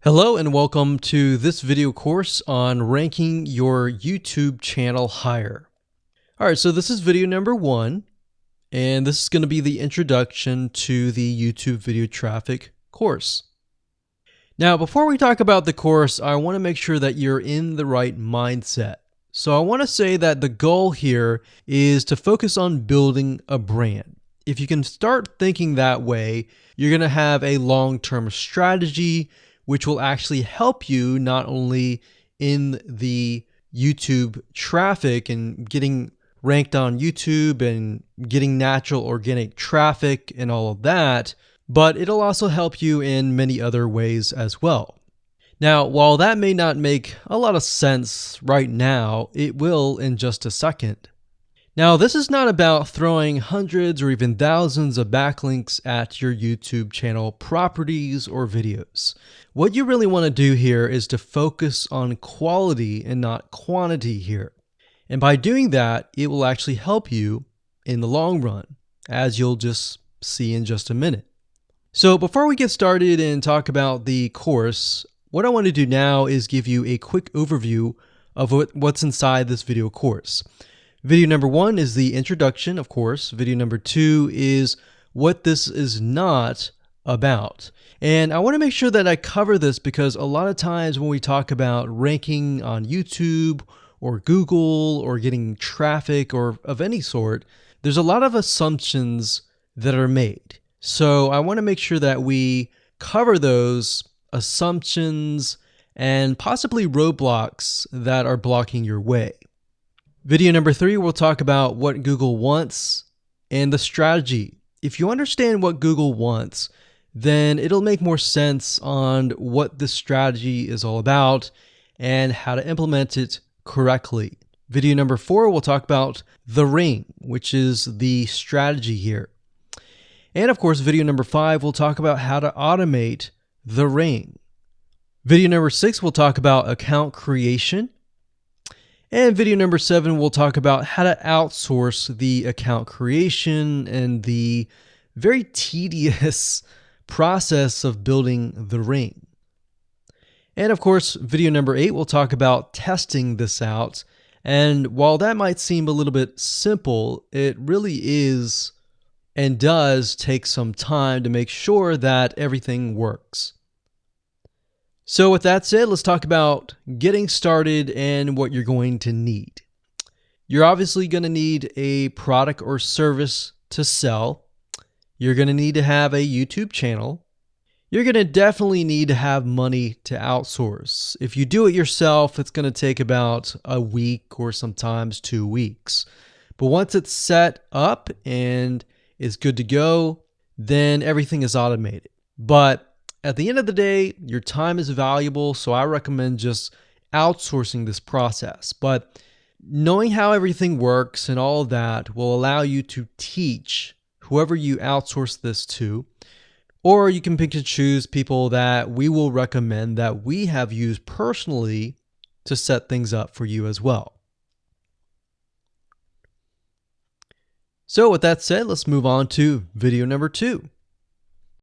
Hello and welcome to this video course on ranking your YouTube channel higher. All right, so this is video number 1, and this is going to be the introduction to the YouTube video traffic course. Now, before we talk about the course, I want to make sure that you're in the right mindset. So I want to say that the goal here is to focus on building a brand. If you can start thinking that way, you're going to have a long-term strategy which will actually help you not only in the YouTube traffic and getting ranked on YouTube and getting natural organic traffic and all of that, but it'll also help you in many other ways as well. Now, while that may not make a lot of sense right now, it will in just a second. Now, this is not about throwing hundreds or even thousands of backlinks at your YouTube channel properties or videos. What you really want to do here is to focus on quality and not quantity here. And by doing that, it will actually help you in the long run, as you'll just see in just a minute. So before we get started and talk about the course, what I want to do now is give you a quick overview of what's inside this video course. Video number 1 is the introduction, of course. Video number 2 is what this is not about. And I want to make sure that I cover this because a lot of times when we talk about ranking on YouTube or Google or getting traffic or of any sort, there's a lot of assumptions that are made. So I want to make sure that we cover those assumptions and possibly roadblocks that are blocking your way. Video number 3, we'll talk about what Google wants and the strategy. If you understand what Google wants, then it'll make more sense on what this strategy is all about and how to implement it correctly. Video number 4, we'll talk about the ring, which is the strategy here. And of course, video number 5, we'll talk about how to automate the ring. Video number 6, we'll talk about account creation. And video number 7, we'll talk about how to outsource the account creation and the very tedious process of building the ring. And of course, video number 8, we'll talk about testing this out. And while that might seem a little bit simple, it really is and does take some time to make sure that everything works. So with that said, let's talk about getting started and what you're going to need. You're obviously going to need a product or service to sell. You're going to need to have a YouTube channel. You're going to definitely need to have money to outsource. If you do it yourself, it's going to take about a week or sometimes 2 weeks. But once it's set up and is good to go, then everything is automated. But at the end of the day, your time is valuable, so I recommend just outsourcing this process. But knowing how everything works and all of that will allow you to teach whoever you outsource this to, or you can pick and choose people that we will recommend that we have used personally to set things up for you as well. So with that said, let's move on to video number 2.